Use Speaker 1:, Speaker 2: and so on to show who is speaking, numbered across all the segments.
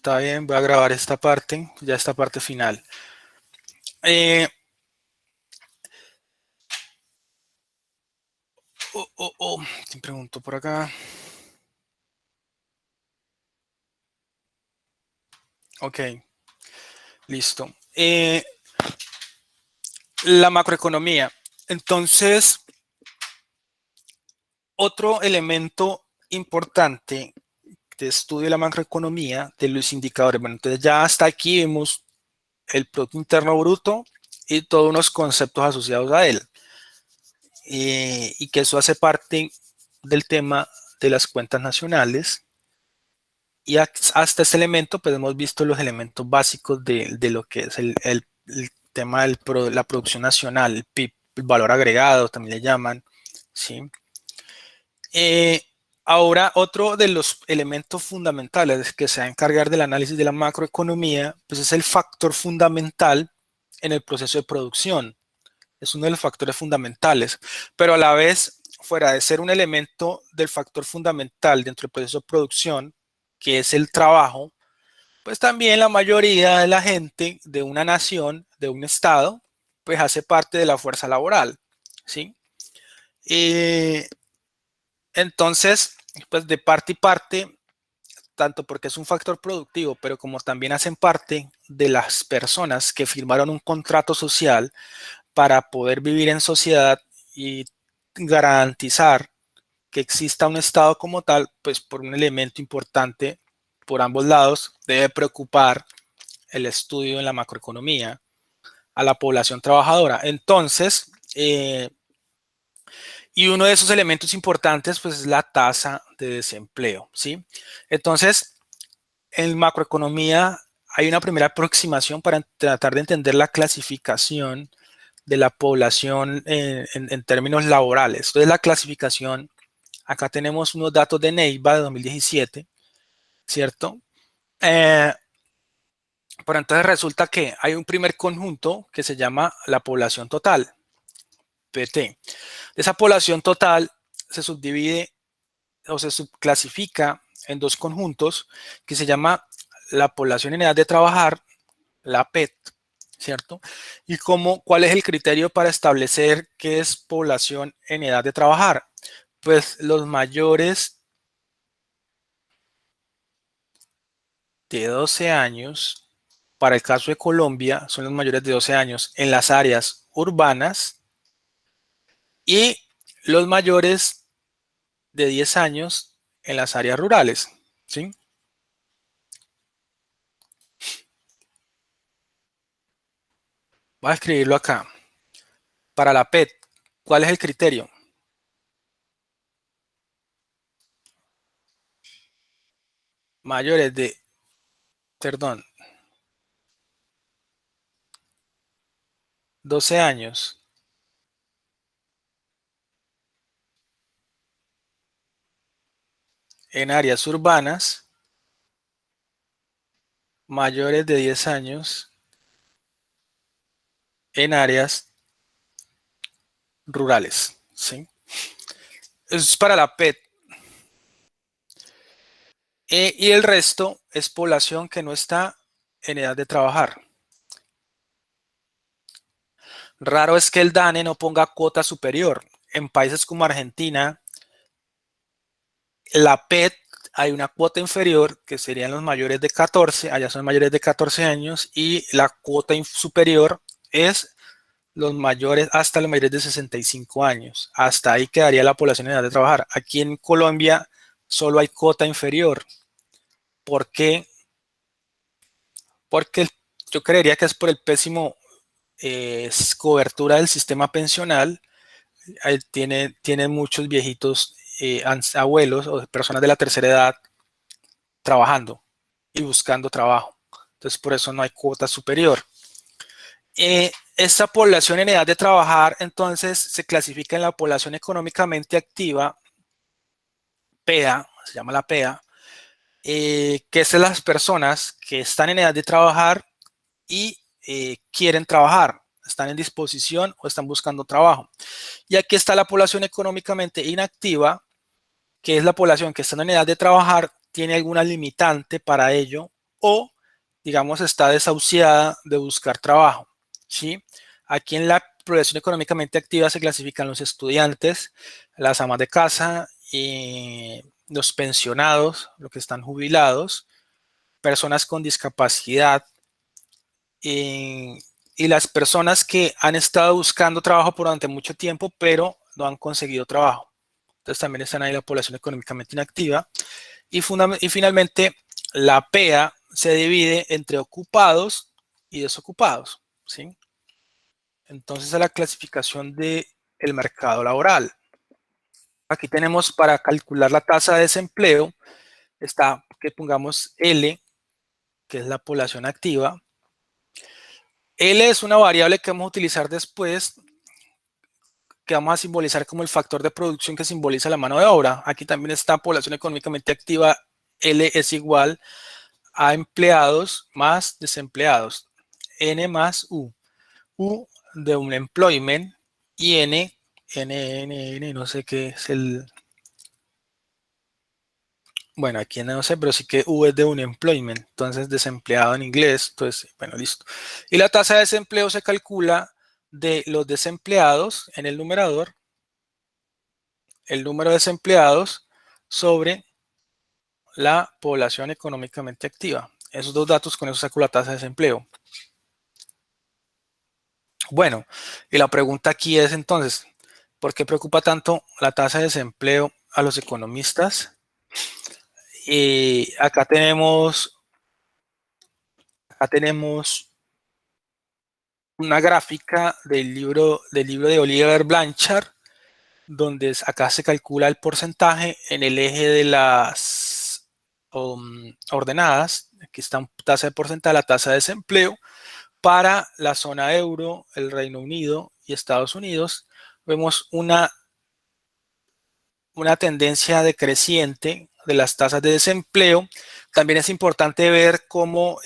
Speaker 1: Está bien, voy a grabar esta parte, ya esta parte final. Eh, ¿Quién preguntó por acá? Ok, listo. La macroeconomía. Entonces, otro elemento importante de estudio de la macroeconomía, de los indicadores. Bueno, entonces ya hasta aquí vemos el Producto Interno Bruto y todos unos conceptos asociados a él. Y que eso hace parte del tema de las cuentas nacionales. Y hasta este elemento, pues hemos visto los elementos básicos de lo que es el tema de la producción nacional, el PIB, el valor agregado, también le llaman, ¿sí? Eh, Ahora, otro de los elementos fundamentales que se va a encargar del análisis de la macroeconomía, pues es el factor fundamental en el proceso de producción. Es uno de los factores fundamentales, pero a la vez, fuera de ser un elemento del factor fundamental dentro del proceso de producción, que es el trabajo, pues también la mayoría de la gente de una nación, de un estado, pues hace parte de la fuerza laboral, ¿sí? Eh, entonces, pues de parte y parte, tanto porque es un factor productivo, pero como también hacen parte de las personas que firmaron un contrato social para poder vivir en sociedad y garantizar que exista un Estado como tal, pues por un elemento importante por ambos lados, debe preocupar el estudio en la macroeconomía a la población trabajadora. Entonces, y uno de esos elementos importantes, pues es la tasa de desempleo, ¿sí? Entonces, en macroeconomía hay una primera aproximación para tratar de entender la clasificación de la población en términos laborales. Entonces, la clasificación, acá tenemos unos datos de Neiva de 2017, ¿cierto? Pero entonces resulta que hay un primer conjunto que se llama la población total, PT. Esa población total se subdivide o se subclasifica en dos conjuntos que se llama la población en edad de trabajar, la PET, ¿cierto? Y cuál es el criterio para establecer qué es población en edad de trabajar. Pues los mayores de 12 años, para el caso de Colombia, son los mayores de 12 años en las áreas urbanas y los mayores de 10 años en las áreas rurales, ¿sí? Voy a escribirlo acá. Para la PET, ¿cuál es el criterio? Mayores de, perdón, 12 años en áreas urbanas, mayores de 10 años en áreas rurales, ¿sí? Eso es para la PET. Y el resto es población que no está en edad de trabajar. Raro es que el DANE no ponga cuota superior. En países como Argentina, la PET hay una cuota inferior que serían los mayores de 14, allá son mayores de 14 años, y la cuota superior es los mayores hasta los mayores de 65 años. Hasta ahí quedaría la población en edad de trabajar. Aquí en Colombia solo hay cuota inferior. ¿Por qué? Porque yo creería que es por el pésimo cobertura del sistema pensional. Tiene muchos viejitos, abuelos o personas de la tercera edad trabajando y buscando trabajo. Entonces, por eso no hay cuota superior. Esta población en edad de trabajar, entonces, se clasifica en la población económicamente activa, PEA, se llama la PEA, que es de las personas que están en edad de trabajar y quieren trabajar, están en disposición o están buscando trabajo. Y aquí está la población económicamente inactiva, que es la población que está en edad de trabajar, tiene alguna limitante para ello, o, digamos, está desahuciada de buscar trabajo, ¿sí? Aquí en la población económicamente activa se clasifican los estudiantes, las amas de casa, los pensionados, los que están jubilados, personas con discapacidad, eh, y las personas que han estado buscando trabajo durante mucho tiempo, pero no han conseguido trabajo. Entonces también están ahí la población económicamente inactiva. Y finalmente, la PEA se divide entre ocupados y desocupados, ¿sí? Entonces, a la clasificación del mercado laboral. Aquí tenemos para calcular la tasa de desempleo, está que pongamos L, que es la población activa. L es una variable que vamos a utilizar después, que vamos a simbolizar como el factor de producción que simboliza la mano de obra. Aquí también está población económicamente activa. L es igual a empleados más desempleados. N más U. U de un employment y N, no sé qué es el... Bueno, aquí no sé, pero sí que U es de un employment, entonces desempleado en inglés, entonces, bueno, listo. Y la tasa de desempleo se calcula de los desempleados en el numerador, el número de desempleados sobre la población económicamente activa. Esos dos datos, con eso saco la tasa de desempleo. Bueno, y la pregunta aquí es entonces, ¿por qué preocupa tanto la tasa de desempleo a los economistas? Y acá tenemos una gráfica del libro de Oliver Blanchard, donde acá se calcula el porcentaje en el eje de las ordenadas. Aquí está una tasa de porcentaje, la tasa de desempleo para la zona euro, el Reino Unido y Estados Unidos. Vemos una tendencia decreciente de las tasas de desempleo. También es importante ver cómo,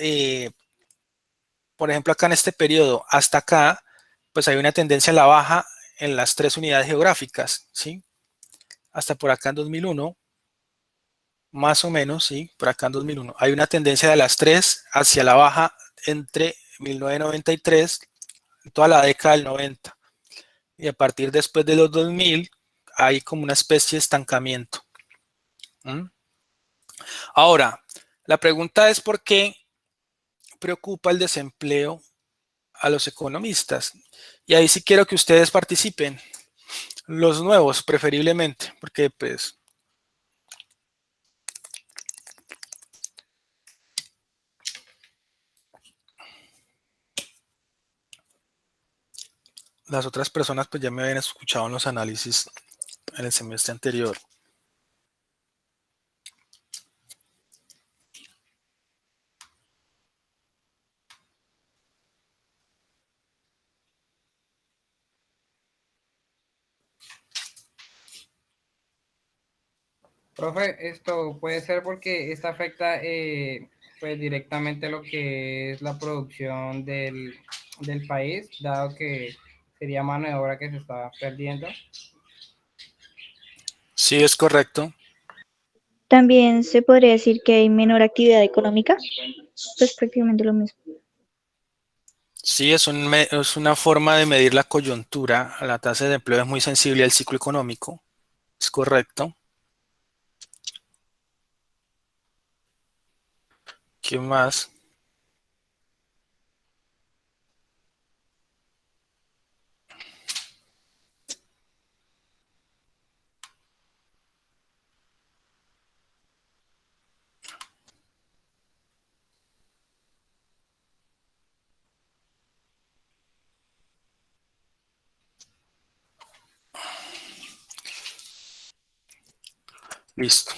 Speaker 1: por ejemplo, acá en este periodo hasta acá, pues hay una tendencia a la baja en las tres unidades geográficas, ¿sí? Hasta por acá en 2001, más o menos, ¿sí? Por acá en 2001. Hay una tendencia de las tres hacia la baja entre 1993, toda la década del 90. Y a partir después de los 2000, hay como una especie de estancamiento. ¿Mm? Ahora, la pregunta es ¿por qué preocupa el desempleo a los economistas? Y ahí sí quiero que ustedes participen, los nuevos preferiblemente, porque pues las otras personas pues ya me habían escuchado en los análisis en el semestre anterior.
Speaker 2: Profe, esto puede ser porque esto afecta pues directamente lo que es la producción del país, dado que sería mano de obra que se está perdiendo.
Speaker 1: Sí, es correcto.
Speaker 3: También se podría decir que hay menor actividad económica, pues prácticamente lo mismo.
Speaker 1: Sí, es una forma de medir la coyuntura. La tasa de empleo es muy sensible al ciclo económico. Es correcto. ¿Qué más? Listo.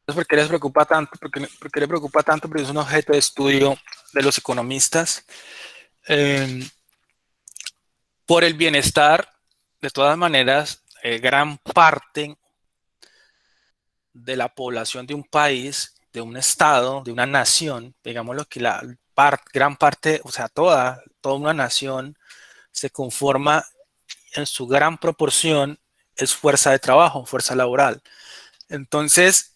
Speaker 1: Entonces, ¿por qué les preocupa tanto? ¿Por qué les preocupa tanto? Porque es un objeto de estudio de los economistas. Eh, por el bienestar, de todas maneras, gran parte de la población de un país, de un estado, de una nación, digámoslo que gran parte, o sea, toda una nación se conforma en su gran proporción, es fuerza de trabajo, fuerza laboral. Entonces,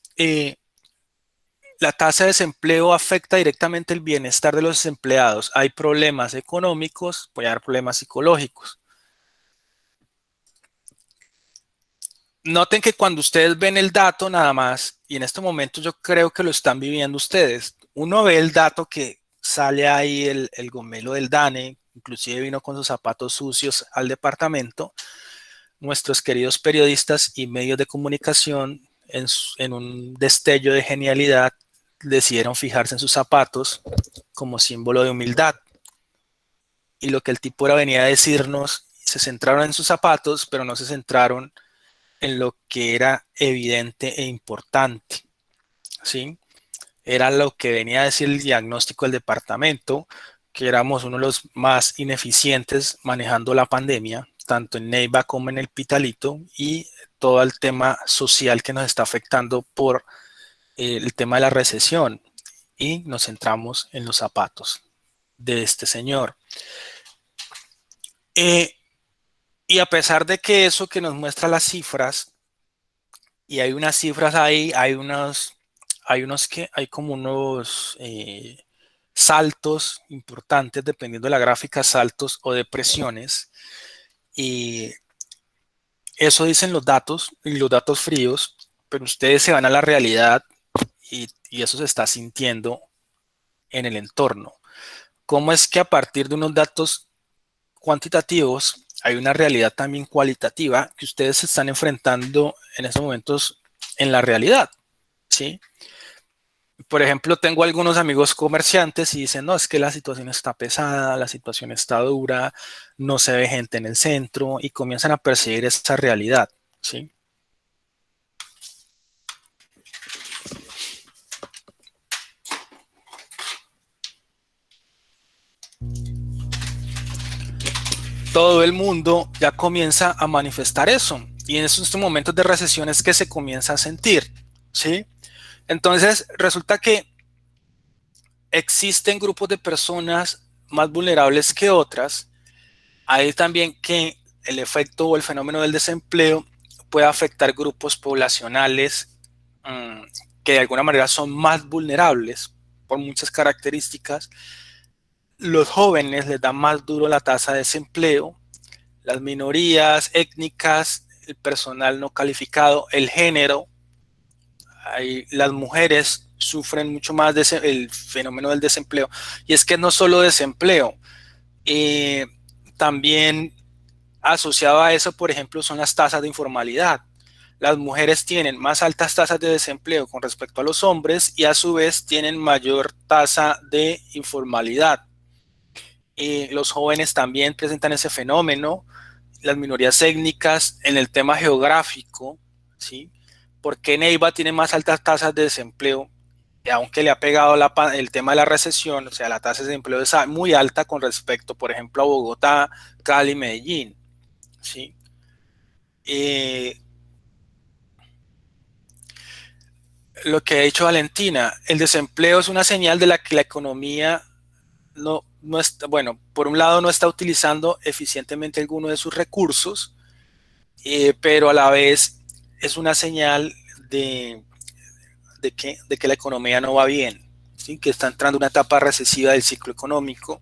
Speaker 1: la tasa de desempleo afecta directamente el bienestar de los desempleados. Hay problemas económicos, puede haber problemas psicológicos. Noten que cuando ustedes ven el dato nada más, y en este momento yo creo que lo están viviendo ustedes, uno ve el dato que sale ahí el gomelo del DANE, inclusive vino con sus zapatos sucios al departamento. Nuestros queridos periodistas y medios de comunicación, en un destello de genialidad, decidieron fijarse en sus zapatos como símbolo de humildad. Y lo que el tipo era venía a decirnos, se centraron en sus zapatos, pero no se centraron en lo que era evidente e importante, ¿sí? Era lo que venía a decir el diagnóstico del departamento, que éramos uno de los más ineficientes manejando la pandemia, tanto en Neiva como en el Pitalito, y todo el tema social que nos está afectando por el tema de la recesión. Y nos centramos en los zapatos de este señor. Y a pesar de que eso que nos muestra las cifras, y hay unas cifras ahí, hay como unos saltos importantes, dependiendo de la gráfica, saltos o depresiones, y eso dicen los datos, y los datos fríos, pero ustedes se van a la realidad y eso se está sintiendo en el entorno. ¿Cómo es que a partir de unos datos cuantitativos hay una realidad también cualitativa que ustedes se están enfrentando en estos momentos en la realidad? ¿Sí? Por ejemplo, tengo algunos amigos comerciantes y dicen, no, es que la situación está pesada, la situación está dura, no se ve gente en el centro, y comienzan a percibir esa realidad, ¿sí? Todo el mundo ya comienza a manifestar eso, y en estos momentos de recesión es que se comienza a sentir, ¿sí? Entonces, resulta que existen grupos de personas más vulnerables que otras. Hay también que el efecto o el fenómeno del desempleo puede afectar grupos poblacionales que de alguna manera son más vulnerables por muchas características. Los jóvenes les da más duro la tasa de desempleo, las minorías étnicas, el personal no calificado, el género. Las mujeres sufren mucho más el fenómeno del desempleo. Y es que no solo desempleo, también asociado a eso, por ejemplo, son las tasas de informalidad. Las mujeres tienen más altas tasas de desempleo con respecto a los hombres y a su vez tienen mayor tasa de informalidad. Los jóvenes también presentan ese fenómeno, las minorías étnicas en el tema geográfico, ¿sí? ¿Por qué Neiva tiene más altas tasas de desempleo? Aunque le ha pegado el tema de la recesión, o sea, la tasa de desempleo es muy alta con respecto, por ejemplo, a Bogotá, Cali, Medellín, ¿sí? Lo que ha dicho Valentina, el desempleo es una señal de la que la economía no está, bueno, por un lado no está utilizando eficientemente alguno de sus recursos, pero a la vez es una señal de que la economía no va bien, ¿sí? Que está entrando una etapa recesiva del ciclo económico.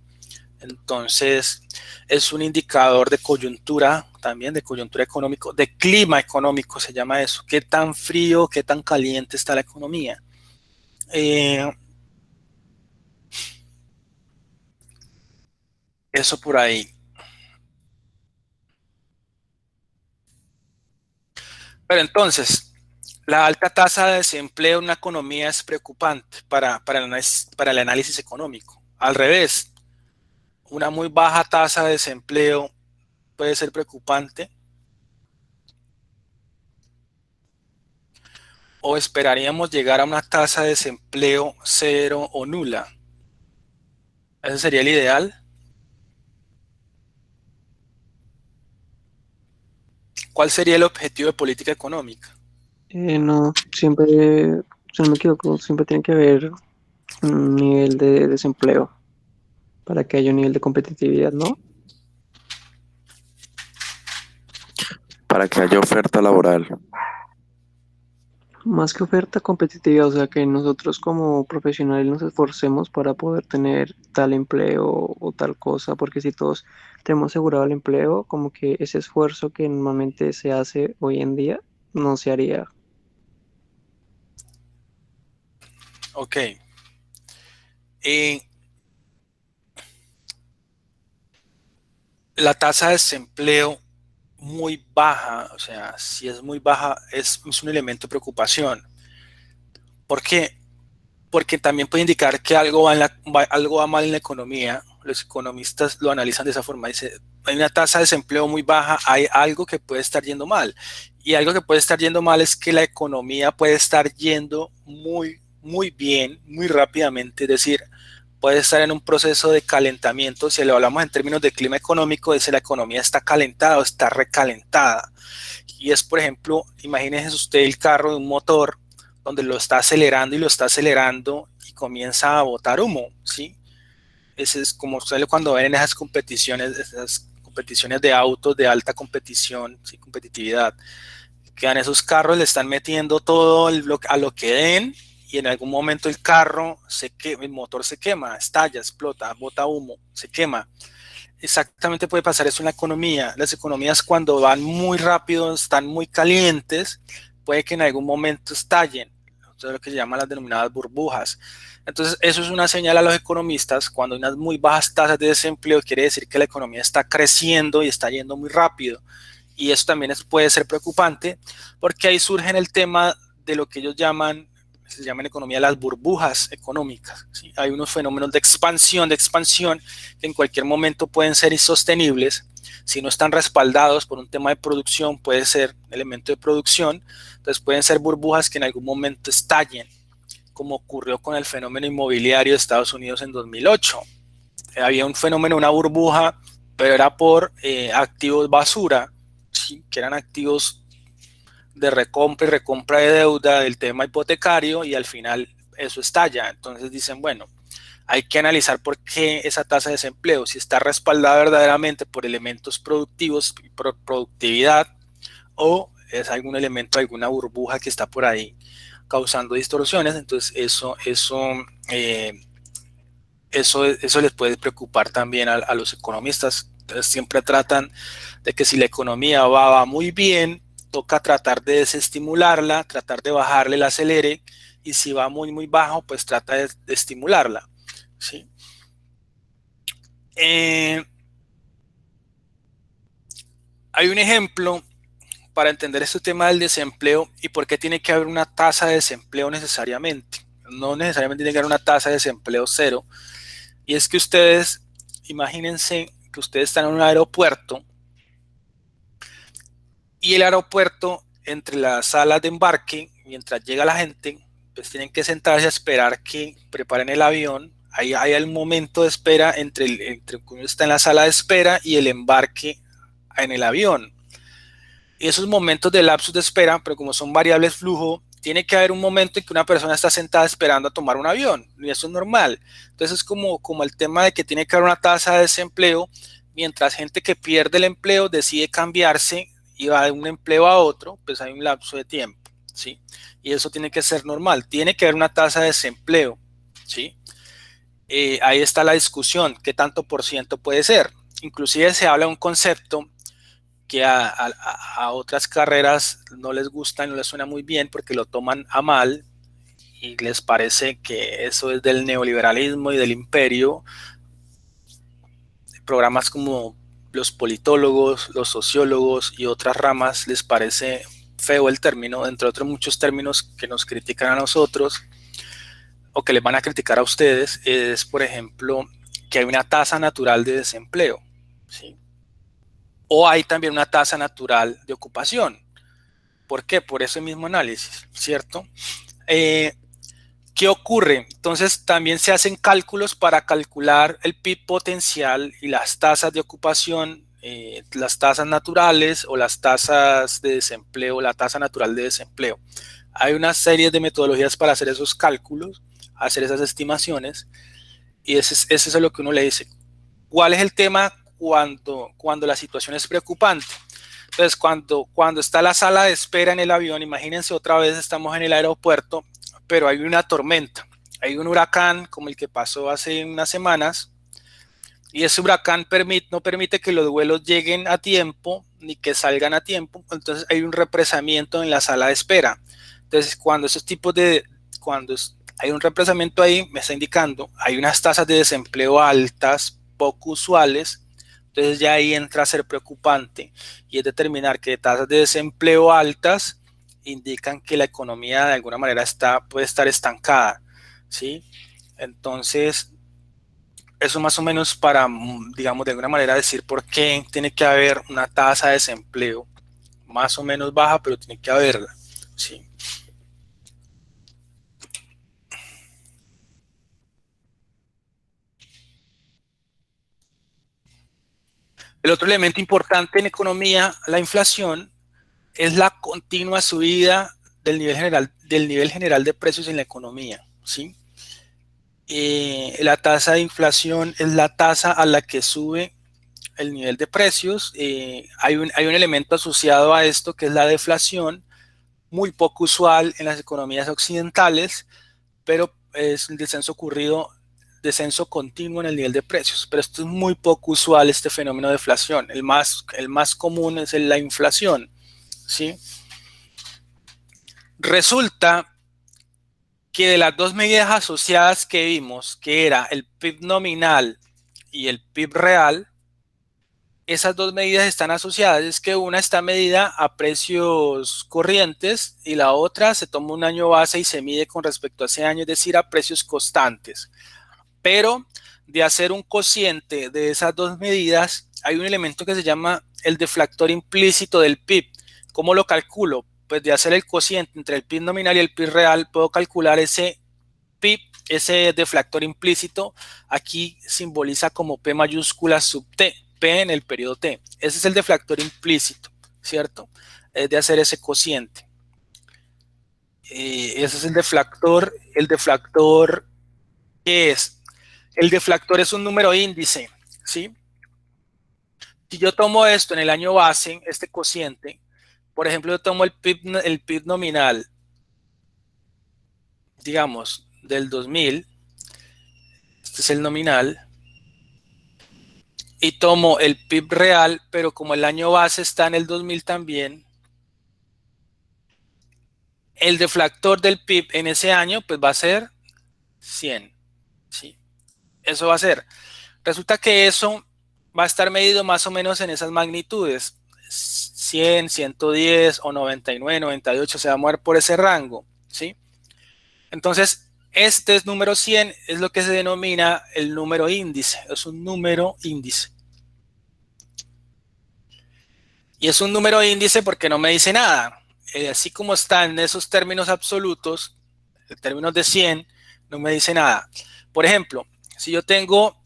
Speaker 1: Entonces, es un indicador de coyuntura, también de coyuntura económico, de clima económico se llama eso. ¿Qué tan frío, qué tan caliente está la economía? Eso por ahí. Pero entonces, la alta tasa de desempleo en una economía es preocupante para el análisis económico. Al revés, una muy baja tasa de desempleo puede ser preocupante, o esperaríamos llegar a una tasa de desempleo cero o nula. Ese sería el ideal. ¿Cuál sería el objetivo de política económica?
Speaker 4: No, siempre, si no me equivoco, siempre tiene que haber un nivel de desempleo para que haya un nivel de competitividad, ¿no?
Speaker 5: Para que haya oferta laboral.
Speaker 4: Más que oferta competitiva, o sea, que nosotros como profesionales nos esforcemos para poder tener tal empleo o tal cosa, porque si todos tenemos asegurado el empleo, como que ese esfuerzo que normalmente se hace hoy en día no se haría.
Speaker 1: Ok. Eh, la tasa de desempleo muy baja, o sea, si es muy baja, es un elemento de preocupación. ¿Por qué? Porque también puede indicar que algo va mal en la economía. Los economistas lo analizan de esa forma. Dice, hay una tasa de desempleo muy baja, hay algo que puede estar yendo mal. Y algo que puede estar yendo mal es que la economía puede estar yendo muy bien, muy rápidamente. Es decir, puede estar en un proceso de calentamiento. Si lo hablamos en términos de clima económico, es que la economía está calentada o está recalentada. Y es, por ejemplo, imagínese usted el carro de un motor donde lo está acelerando y lo está acelerando y comienza a botar humo, ¿sí? Ese es como ustedes cuando ven en esas competiciones de autos de alta competición, ¿sí? Competitividad, que en esos carros le están metiendo todo a lo que den y en algún momento el carro el motor se quema, estalla, explota, bota humo, se quema. Exactamente puede pasar eso en la economía. Las economías cuando van muy rápido, están muy calientes, puede que en algún momento estallen. Eso es lo que se llama las denominadas burbujas. Entonces, eso es una señal a los economistas. Cuando hay unas muy bajas tasas de desempleo, quiere decir que la economía está creciendo y está yendo muy rápido. Y eso también puede ser preocupante, porque ahí surge el tema de lo que ellos llaman, se llama en economía las burbujas económicas, ¿sí? Hay unos fenómenos de expansión, que en cualquier momento pueden ser insostenibles si no están respaldados por un tema de producción, puede ser elemento de producción, entonces pueden ser burbujas que en algún momento estallen, como ocurrió con el fenómeno inmobiliario de Estados Unidos en 2008. Había un fenómeno, una burbuja, pero era por activos basura, ¿sí? Que eran activos de recompra y recompra de deuda del tema hipotecario y al final eso estalla. Entonces dicen, bueno, hay que analizar por qué esa tasa de desempleo, si está respaldada verdaderamente por elementos productivos, por productividad, o es algún elemento, alguna burbuja que está por ahí causando distorsiones. Entonces eso les puede preocupar también a los economistas. Entonces siempre tratan de que si la economía va muy bien, toca tratar de desestimularla, tratar de bajarle el acelere, y si va muy bajo, pues trata de estimularla, ¿sí? Hay un ejemplo para entender este tema del desempleo y por qué tiene que haber una tasa de desempleo necesariamente. No necesariamente tiene que haber una tasa de desempleo cero. Y es que ustedes, imagínense que ustedes están en un aeropuerto y el aeropuerto, entre las salas de embarque, mientras llega la gente, pues tienen que sentarse a esperar que preparen el avión. Hay el momento de espera entre que uno está en la sala de espera y el embarque en el avión. Y esos momentos de lapsus de espera, pero como son variables flujo, tiene que haber un momento en que una persona está sentada esperando a tomar un avión, y eso es normal. Entonces es como el tema de que tiene que haber una tasa de desempleo, mientras gente que pierde el empleo decide cambiarse y va de un empleo a otro, pues hay un lapso de tiempo, ¿sí? Y eso tiene que ser normal, tiene que haber una tasa de desempleo, ¿sí? Ahí está la discusión, ¿qué tanto por ciento puede ser? Inclusive se habla de un concepto que a otras carreras no les gusta y no les suena muy bien porque lo toman a mal y les parece que eso es del neoliberalismo y del imperio. Programas como los politólogos, los sociólogos y otras ramas les parece feo el término, entre otros muchos términos que nos critican a nosotros o que les van a criticar a ustedes, es por ejemplo que hay una tasa natural de desempleo, ¿sí? O hay también una tasa natural de ocupación. ¿Por qué? Por ese mismo análisis, ¿cierto? ¿Qué ocurre? Entonces también se hacen cálculos para calcular el PIB potencial y las tasas de ocupación, las tasas naturales o las tasas de desempleo, la tasa natural de desempleo. Hay una serie de metodologías para hacer esos cálculos, hacer esas estimaciones, y eso es lo que uno le dice. ¿Cuál es el tema cuando la situación es preocupante? Entonces, cuando está la sala de espera en el avión, imagínense otra vez estamos en el aeropuerto, pero hay una tormenta, hay un huracán como el que pasó hace unas semanas, y ese huracán no permite que los vuelos lleguen a tiempo, ni que salgan a tiempo, entonces hay un represamiento en la sala de espera. Entonces, cuando hay un represamiento ahí, me está indicando, hay unas tasas de desempleo altas, poco usuales. Entonces ya ahí entra a ser preocupante y es determinar que tasas de desempleo altas indican que la economía de alguna manera puede estar estancada, ¿sí? Entonces, eso más o menos para, digamos, de alguna manera decir por qué tiene que haber una tasa de desempleo más o menos baja, pero tiene que haberla, ¿sí? El otro elemento importante en economía, la inflación, es la continua subida del nivel general de precios en la economía, ¿sí? La tasa de inflación es la tasa a la que sube el nivel de precios. Hay un elemento asociado a esto que es la deflación, muy poco usual en las economías occidentales, pero es un descenso continuo en el nivel de precios. Pero esto es muy poco usual, este fenómeno de deflación. El más común es la inflación, ¿sí? Resulta que de las dos medidas asociadas que vimos, que era el PIB nominal y el PIB real, esas dos medidas están asociadas. Es que una está medida a precios corrientes y la otra se toma un año base y se mide con respecto a ese año, es decir, a precios constantes. Pero de hacer un cociente de esas dos medidas, hay un elemento que se llama el deflactor implícito del PIB. ¿Cómo lo calculo? Pues de hacer el cociente entre el PIB nominal y el PIB real, puedo calcular ese PIB, ese deflactor implícito. Aquí simboliza como P mayúscula sub T, P en el periodo T. Ese es el deflactor implícito, ¿cierto? Es de hacer ese cociente. Ese es el deflactor. El deflactor, ¿qué es? El deflactor es un número índice, ¿sí? Si yo tomo esto en el año base, este cociente, por ejemplo, yo tomo el PIB nominal, digamos, del 2000, este es el nominal, y tomo el PIB real, pero como el año base está en el 2000 también, el deflactor del PIB en ese año pues va a ser 100, ¿sí? Eso va a ser. Resulta que eso va a estar medido más o menos en esas magnitudes, 100, 110 o 99, 98, se va a mover por ese rango, ¿sí? Entonces, este número 100 es lo que se denomina el número índice, es un número índice. Y es un número índice porque no me dice nada. Así como está en esos términos absolutos, en términos de 100, no me dice nada. Por ejemplo, si yo tengo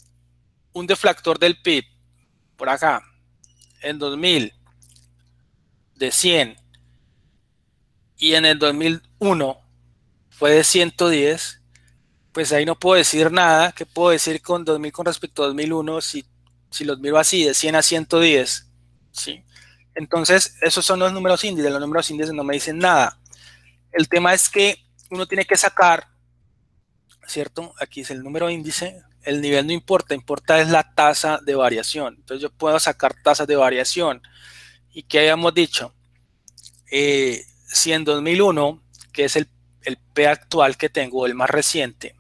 Speaker 1: un deflactor del PIB, por acá, en 2000, de 100, y en el 2001 fue de 110, pues ahí no puedo decir nada. ¿Qué puedo decir con 2000 con respecto a 2001 si los miro así, de 100 a 110? ¿Sí? Entonces, esos son los números índices. Los números índices no me dicen nada. El tema es que uno tiene que sacar, ¿cierto? Aquí es el número índice. El nivel no importa, importa es la tasa de variación. Entonces, yo puedo sacar tasas de variación. ¿Y qué habíamos dicho? Si en 2001, que es el P actual que tengo, el más reciente,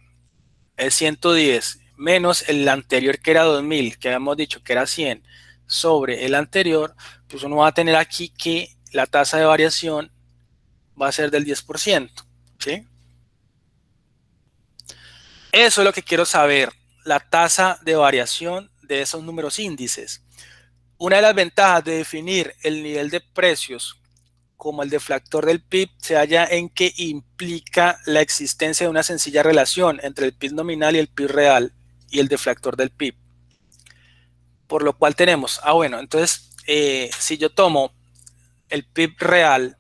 Speaker 1: es 110, menos el anterior que era 2000, que habíamos dicho que era 100, sobre el anterior, pues uno va a tener aquí que la tasa de variación va a ser del 10%, ¿sí? Eso es lo que quiero saber, la tasa de variación de esos números índices. Una de las ventajas de definir el nivel de precios como el deflactor del PIB se halla en que implica la existencia de una sencilla relación entre el PIB nominal y el PIB real y el deflactor del PIB. Por lo cual tenemos, bueno, entonces si yo tomo el PIB real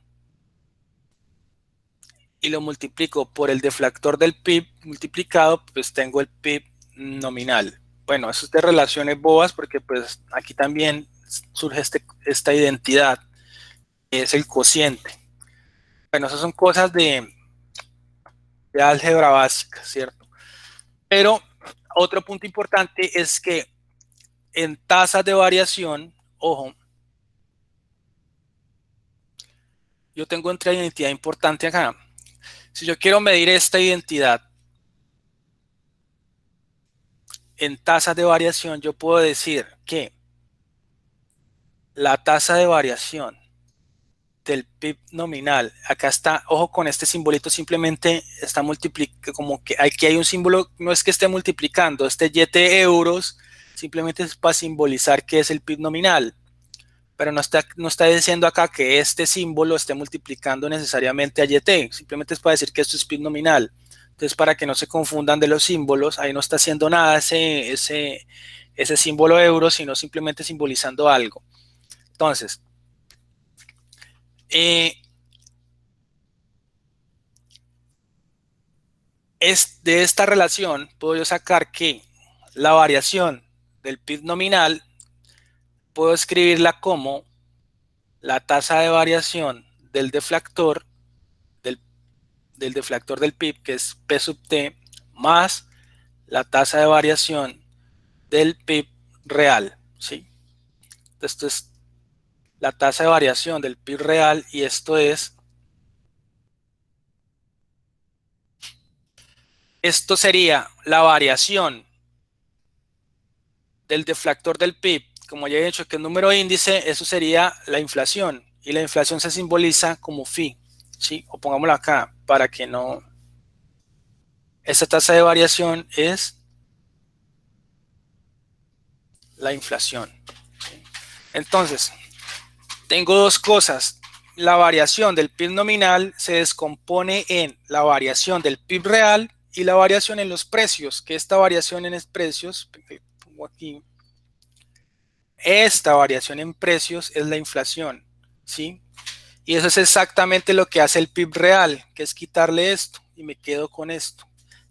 Speaker 1: y lo multiplico por el deflactor del PIB multiplicado, pues tengo el PIB nominal. Bueno, eso es de relaciones bobas porque pues aquí también surge esta identidad, es el cociente. Bueno, esas son cosas de álgebra básica, ¿cierto? Pero otro punto importante es que en tasas de variación, ojo, yo tengo otra identidad importante acá. Si yo quiero medir esta identidad en tasas de variación, yo puedo decir que la tasa de variación del PIB nominal, acá está, ojo con este simbolito, simplemente está multiplicando, como que aquí hay un símbolo, no es que esté multiplicando, este YT euros, simplemente es para simbolizar que es el PIB nominal, pero no está diciendo acá que este símbolo esté multiplicando necesariamente a YT, simplemente es para decir que esto es PIB nominal. Entonces, para que no se confundan de los símbolos, ahí no está haciendo nada ese símbolo euro, sino simplemente simbolizando algo. Entonces, de esta relación puedo yo sacar que la variación del PIB nominal puedo escribirla como la tasa de variación del deflactor del PIB, que es P sub T, más la tasa de variación del PIB real, ¿sí? Esto es la tasa de variación del PIB real y esto sería la variación del deflactor del PIB, como ya he dicho que es número índice, eso sería la inflación y la inflación se simboliza como phi, ¿sí? O pongámoslo acá para que no, esta tasa de variación es la inflación, ¿sí? Entonces, tengo dos cosas. La variación del PIB nominal se descompone en la variación del PIB real y la variación en los precios, que esta variación en los precios, pongo aquí, esta variación en precios es la inflación, ¿sí? Y eso es exactamente lo que hace el PIB real, que es quitarle esto y me quedo con esto.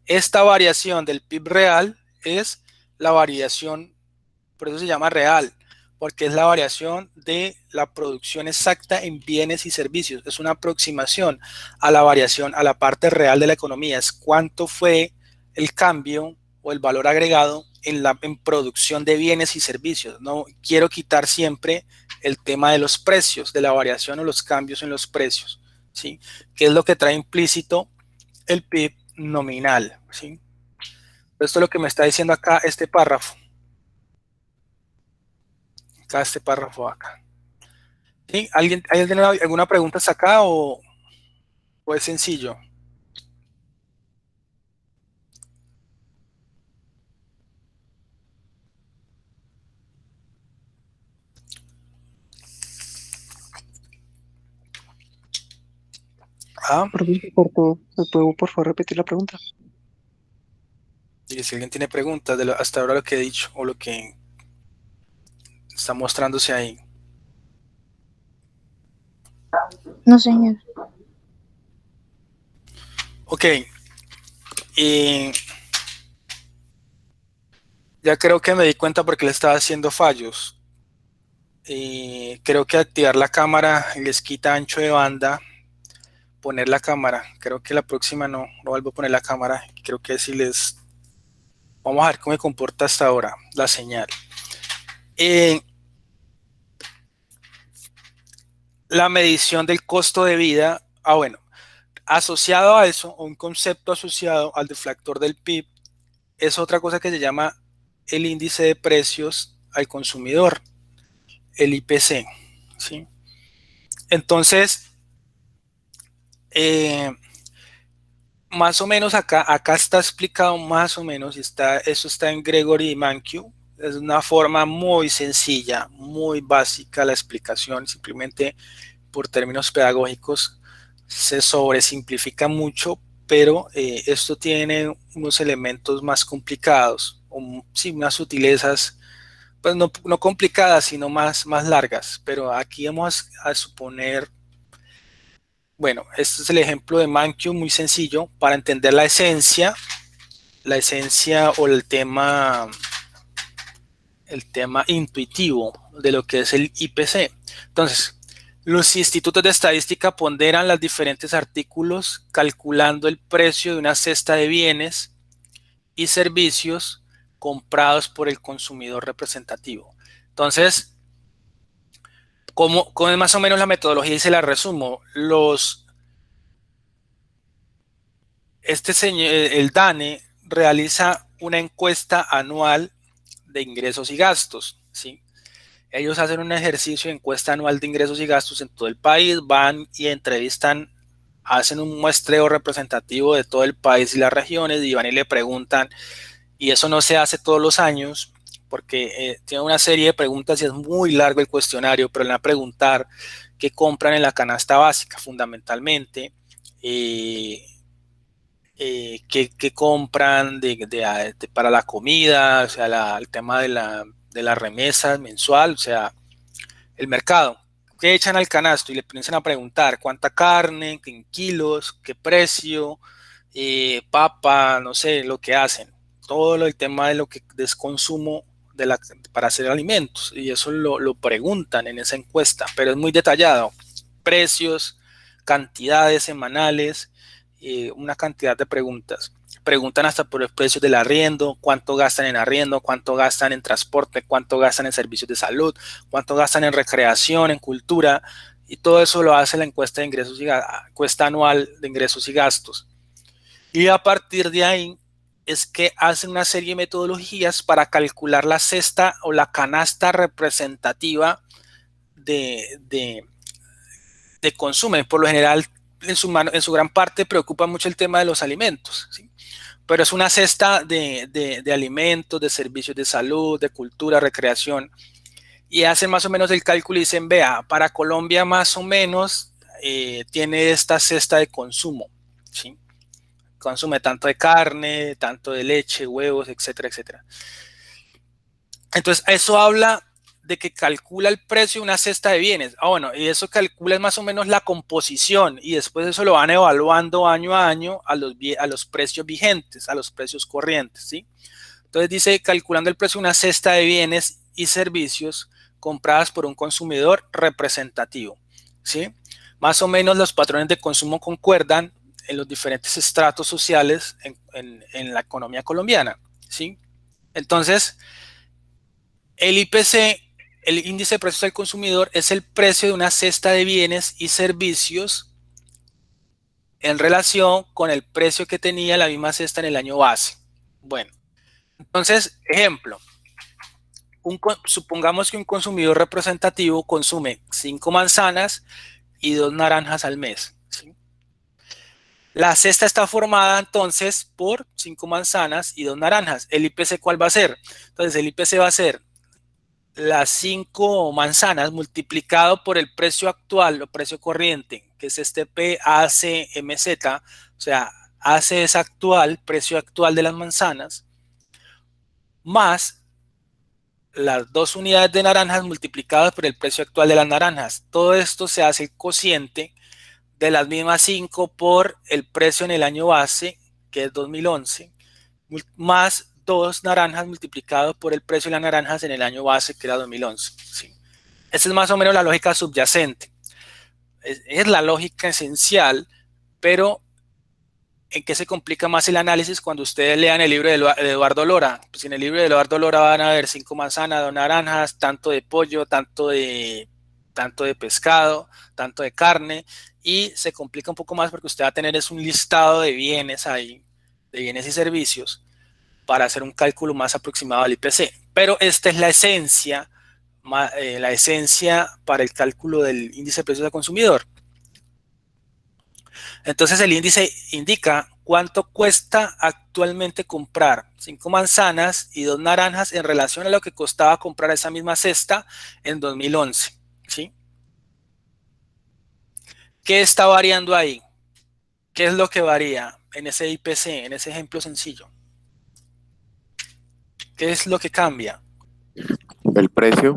Speaker 1: Esta variación del PIB real es la variación, por eso se llama real, porque es la variación de la producción exacta en bienes y servicios. Es una aproximación a la variación, a la parte real de la economía. Es cuánto fue el cambio o el valor agregado en producción de bienes y servicios. No quiero quitar siempre el tema de los precios, de la variación o los cambios en los precios, ¿sí? Que es lo que trae implícito el PIB nominal, ¿sí? Esto es lo que me está diciendo acá este párrafo. Acá este párrafo acá. ¿Sí? ¿Alguien tiene alguna pregunta hasta acá o es sencillo? Ah,
Speaker 4: Por todo, ¿me puedo por favor repetir la pregunta?
Speaker 1: y si alguien tiene preguntas de hasta ahora lo que he dicho o lo que está mostrándose ahí.
Speaker 3: No, señor.
Speaker 1: Ok. Y ya creo que me di cuenta porque le estaba haciendo fallos. Y creo que activar la cámara les quita ancho de banda. Poner la cámara. Creo que la próxima no vuelvo a poner la cámara. Creo que si les... Vamos a ver cómo me comporta hasta ahora la señal. La medición del costo de vida. Bueno. Asociado a eso, un concepto asociado al deflactor del PIB es otra cosa que se llama el índice de precios al consumidor, el IPC, ¿sí? Entonces, más o menos acá está explicado más o menos, eso está en Gregory Mankiw, es una forma muy sencilla, muy básica la explicación, simplemente por términos pedagógicos se sobresimplifica mucho, pero esto tiene unos elementos más complicados, sí, unas sutilezas, pues no complicadas, sino más largas, pero aquí vamos a suponer, bueno, este es el ejemplo de Mankiw muy sencillo para entender la esencia o el tema intuitivo de lo que es el IPC. Entonces, Los institutos de estadística ponderan los diferentes artículos calculando el precio de una cesta de bienes y servicios comprados por el consumidor representativo. Entonces, ¿cómo es más o menos la metodología? Y se la resumo. El DANE realiza una encuesta anual de ingresos y gastos, ¿sí? Ellos hacen un ejercicio de encuesta anual de ingresos y gastos en todo el país, van y entrevistan, hacen un muestreo representativo de todo el país y las regiones y van y le preguntan, y eso no se hace todos los años porque tiene una serie de preguntas y es muy largo el cuestionario, pero le van a preguntar qué compran en la canasta básica fundamentalmente, qué compran para la comida, o sea, el tema de la remesa mensual, o sea, el mercado, qué echan al canasto y le comienzan a preguntar cuánta carne, en kilos, qué precio, papa, no sé, lo que hacen. Todo el tema de lo que es consumo para hacer alimentos. Y eso lo preguntan en esa encuesta, pero es muy detallado. Precios, cantidades semanales, una cantidad de preguntas. Preguntan hasta por los precios del arriendo, cuánto gastan en arriendo, cuánto gastan en transporte, cuánto gastan en servicios de salud, cuánto gastan en recreación, en cultura, y todo eso lo hace la encuesta de ingresos encuesta anual de ingresos y gastos. Y a partir de ahí es que hacen una serie de metodologías para calcular la cesta o la canasta representativa de consumo. Por lo general, en su gran parte preocupa mucho el tema de los alimentos, ¿sí? Pero es una cesta de alimentos, de servicios de salud, de cultura, recreación, y hacen más o menos el cálculo y dicen, vea, para Colombia más o menos tiene esta cesta de consumo, ¿sí? Consume tanto de carne, tanto de leche, huevos, etcétera, etcétera. Entonces, eso habla de que calcula el precio de una cesta de bienes. Bueno, y eso calcula más o menos la composición y después eso lo van evaluando año a año a los precios vigentes, a los precios corrientes, ¿sí? Entonces dice, calculando el precio de una cesta de bienes y servicios compradas por un consumidor representativo, ¿sí? Más o menos los patrones de consumo concuerdan en los diferentes estratos sociales en la economía colombiana, ¿sí? Entonces, el IPC, el índice de precios al consumidor, es el precio de una cesta de bienes y servicios en relación con el precio que tenía la misma cesta en el año base. Bueno, entonces, ejemplo, supongamos que un consumidor representativo consume 5 manzanas y 2 naranjas al mes, ¿sí? La cesta está formada entonces por 5 manzanas y 2 naranjas. ¿El IPC cuál va a ser? Entonces, el IPC va a ser las 5 manzanas multiplicado por el precio actual o precio corriente, que es este PACMZ, o sea, AC es actual, precio actual de las manzanas, más las 2 unidades de naranjas multiplicadas por el precio actual de las naranjas. Todo esto se hace el cociente de las mismas 5 por el precio en el año base, que es 2011, más 2 naranjas multiplicado por el precio de las naranjas en el año base, que era 2011. ¿Sí? Esa es más o menos la lógica subyacente. Es la lógica esencial, pero ¿en qué se complica más el análisis cuando ustedes lean el libro de Eduardo Lora? Pues en el libro de Eduardo Lora van a ver 5 manzanas, 2 naranjas, tanto de pollo, tanto de pescado, tanto de carne, y se complica un poco más porque usted va a tener es un listado de bienes ahí, de bienes y servicios, para hacer un cálculo más aproximado al IPC. Pero esta es la esencia para el cálculo del índice de precios al consumidor. Entonces el índice indica cuánto cuesta actualmente comprar 5 manzanas y 2 naranjas en relación a lo que costaba comprar esa misma cesta en 2011. ¿Sí? ¿Qué está variando ahí? ¿Qué es lo que varía en ese IPC, en ese ejemplo sencillo? ¿Qué es lo que cambia?
Speaker 5: El precio.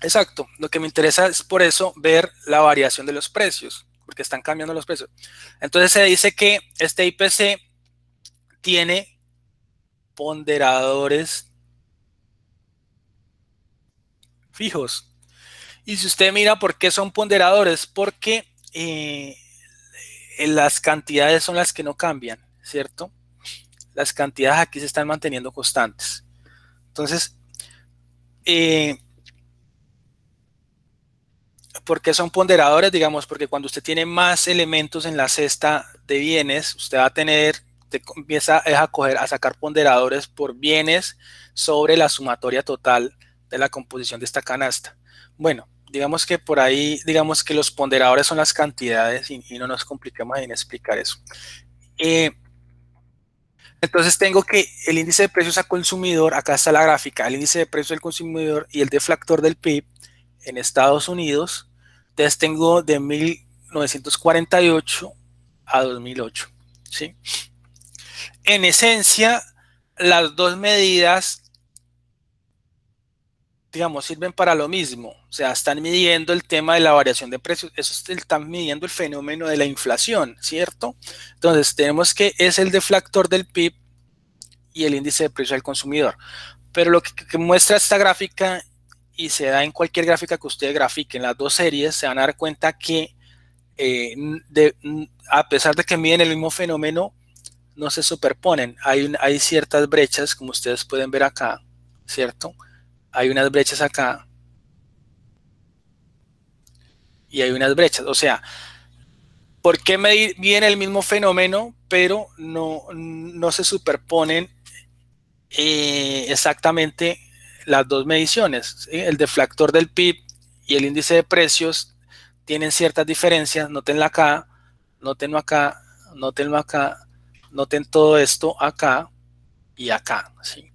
Speaker 1: Exacto, lo que me interesa es por eso ver la variación de los precios, porque están cambiando los precios. Entonces se dice que este IPC tiene ponderadores fijos Y si usted mira por qué son ponderadores, porque las cantidades son las que no cambian, ¿cierto? Las cantidades aquí se están manteniendo constantes. Entonces, ¿por qué son ponderadores? Digamos, porque cuando usted tiene más elementos en la cesta de bienes, usted va a tener, empieza a sacar ponderadores por bienes sobre la sumatoria total de la composición de esta canasta. Bueno, digamos que por ahí, digamos que los ponderadores son las cantidades y no nos compliquemos en explicar eso. Entonces tengo que el índice de precios al consumidor, acá está la gráfica, el índice de precios del consumidor y el deflactor del PIB en Estados Unidos. Entonces tengo de 1948 a 2008, ¿sí? En esencia, las dos medidas, digamos, sirven para lo mismo. O sea, están midiendo el tema de la variación de precios. Eso están midiendo el fenómeno de la inflación, ¿cierto? Entonces, tenemos que es el deflactor del PIB y el índice de precios al consumidor. Pero lo que muestra esta gráfica, y se da en cualquier gráfica que ustedes grafiquen, las dos series, se van a dar cuenta que a pesar de que miden el mismo fenómeno, no se superponen. Hay ciertas brechas, como ustedes pueden ver acá, ¿cierto? Hay unas brechas acá y hay unas brechas. O sea, ¿por qué miden el mismo fenómeno, pero no se superponen exactamente las dos mediciones? ¿Sí? El deflactor del PIB y el índice de precios tienen ciertas diferencias. Nótenla acá, nótenlo acá, nótenlo acá, noten todo esto acá y acá, ¿sí?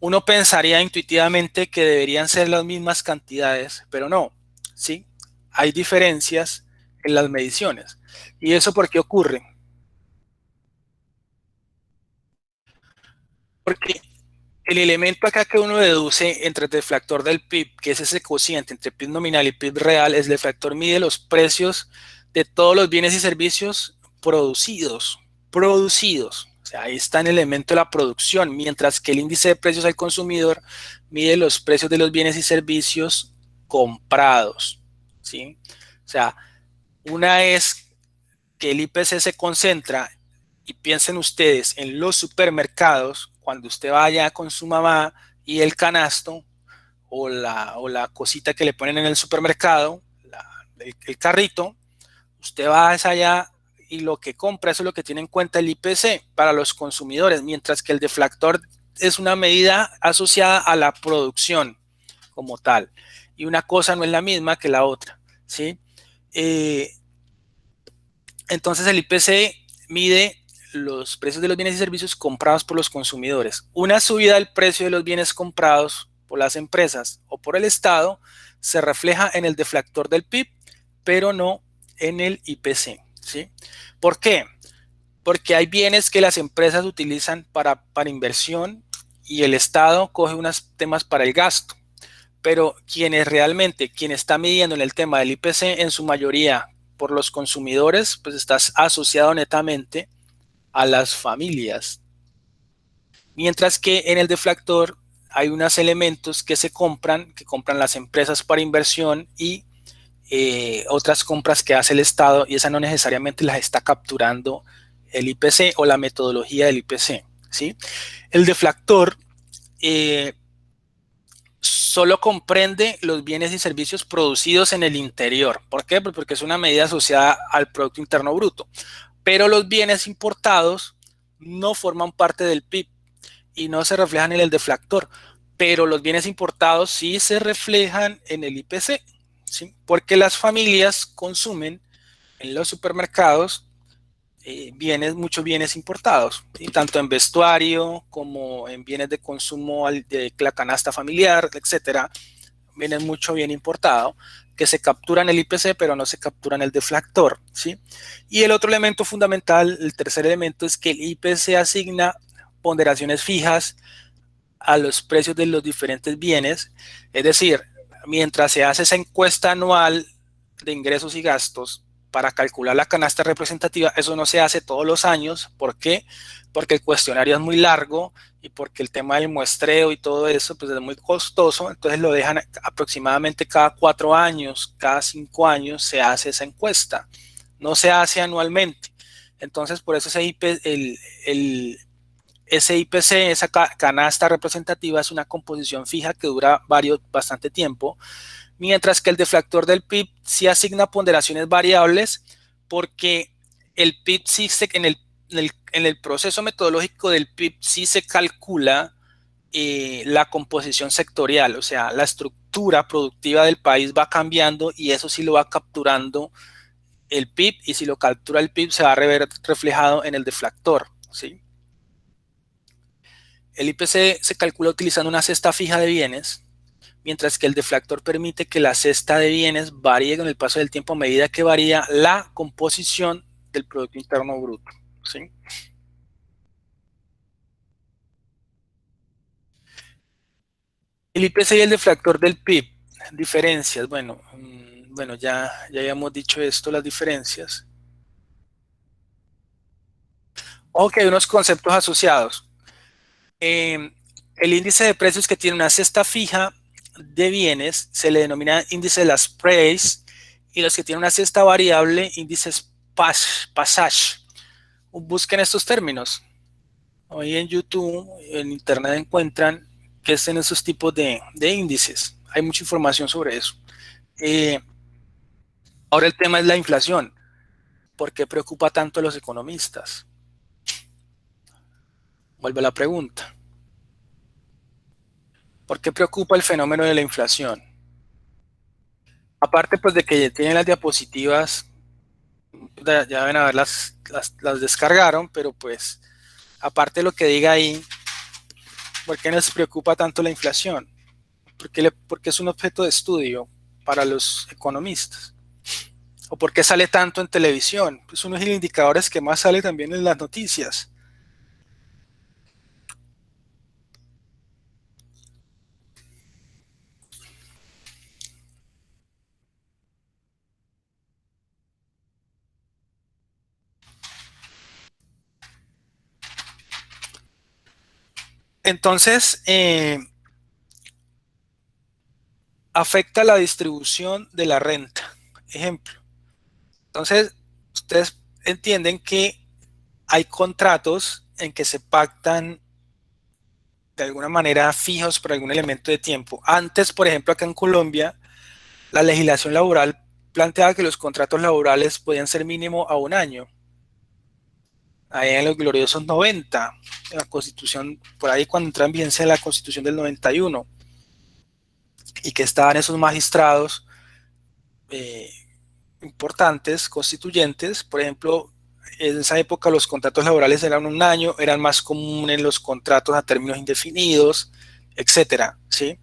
Speaker 1: Uno pensaría intuitivamente que deberían ser las mismas cantidades, pero no, ¿sí? Hay diferencias en las mediciones. ¿Y eso por qué ocurre? Porque el elemento acá que uno deduce entre el deflactor del PIB, que es ese cociente entre PIB nominal y PIB real, el deflactor mide los precios de todos los bienes y servicios producidos. O sea, ahí está el elemento de la producción, mientras que el índice de precios al consumidor mide los precios de los bienes y servicios comprados, ¿sí? O sea, una es que el IPC se concentra, y piensen ustedes en los supermercados, cuando usted vaya con su mamá y el canasto o la cosita que le ponen en el supermercado, el carrito, usted va allá y lo que compra, eso es lo que tiene en cuenta el IPC para los consumidores, mientras que el deflactor es una medida asociada a la producción como tal. Y una cosa no es la misma que la otra, ¿sí? Entonces el IPC mide los precios de los bienes y servicios comprados por los consumidores. Una subida del precio de los bienes comprados por las empresas o por el Estado se refleja en el deflactor del PIB, pero no en el IPC, ¿sí? ¿Por qué? Porque hay bienes que las empresas utilizan para inversión y el Estado coge unos temas para el gasto. Pero quien está midiendo en el tema del IPC, en su mayoría por los consumidores, pues está asociado netamente a las familias. Mientras que en el deflactor hay unos elementos que compran las empresas para inversión y otras compras que hace el Estado, y esa no necesariamente las está capturando el IPC o la metodología del IPC, ¿sí? El deflactor solo comprende los bienes y servicios producidos en el interior. ¿Por qué? Porque es una medida asociada al Producto Interno Bruto. Pero los bienes importados no forman parte del PIB y no se reflejan en el deflactor. Pero los bienes importados sí se reflejan en el IPC, ¿sí? Porque las familias consumen en los supermercados muchos bienes importados, ¿sí? Tanto en vestuario como en bienes de consumo de la canasta familiar, etcétera. Viene mucho bien importado que se captura en el IPC, pero no se captura en el deflactor, ¿sí? Y el otro elemento fundamental, el tercer elemento, es que el IPC asigna ponderaciones fijas a los precios de los diferentes bienes. Es decir, mientras se hace esa encuesta anual de ingresos y gastos para calcular la canasta representativa, eso no se hace todos los años. ¿Por qué? Porque el cuestionario es muy largo y porque el tema del muestreo y todo eso pues es muy costoso, entonces lo dejan aproximadamente cada 4 años, cada 5 años se hace esa encuesta, no se hace anualmente. Entonces por eso ese IPC, esa canasta representativa, es una composición fija que dura bastante tiempo, mientras que el deflactor del PIB sí asigna ponderaciones variables, porque el PIB sí en el proceso metodológico del PIB sí se calcula la composición sectorial, o sea, la estructura productiva del país va cambiando y eso sí lo va capturando el PIB, y si lo captura el PIB se va a ver reflejado en el deflactor, ¿sí? El IPC se calcula utilizando una cesta fija de bienes, mientras que el deflactor permite que la cesta de bienes varíe con el paso del tiempo a medida que varía la composición del Producto Interno Bruto, ¿sí? El IPC y el deflactor del PIB, diferencias, bueno, ya habíamos dicho esto, las diferencias. Ok, unos conceptos asociados. El índice de precios que tiene una cesta fija de bienes se le denomina índice de las prices, y los que tienen una cesta variable, índices passage. Busquen estos términos. Hoy en YouTube, en Internet encuentran que estén esos tipos de índices. Hay mucha información sobre eso. Ahora el tema es la inflación. ¿Por qué preocupa tanto a los economistas? Vuelve la pregunta. ¿Por qué preocupa el fenómeno de la inflación? Aparte pues de que ya tienen las diapositivas, ya deben haber las descargaron, pero pues aparte de lo que diga ahí, ¿por qué nos preocupa tanto la inflación? Porque es un objeto de estudio para los economistas. ¿O por qué sale tanto en televisión? Es uno de los indicadores que más sale también en las noticias. Entonces, afecta la distribución de la renta. Ejemplo. Entonces, ustedes entienden que hay contratos en que se pactan de alguna manera fijos por algún elemento de tiempo. Antes, por ejemplo, acá en Colombia, la legislación laboral planteaba que los contratos laborales podían ser mínimo a 1 año. Ahí en los gloriosos 90, la Constitución, por ahí cuando entra en vigencia la Constitución del 91, y que estaban esos magistrados importantes, constituyentes. Por ejemplo, en esa época los contratos laborales eran 1 año, eran más comunes los contratos a términos indefinidos, etcétera, ¿sí?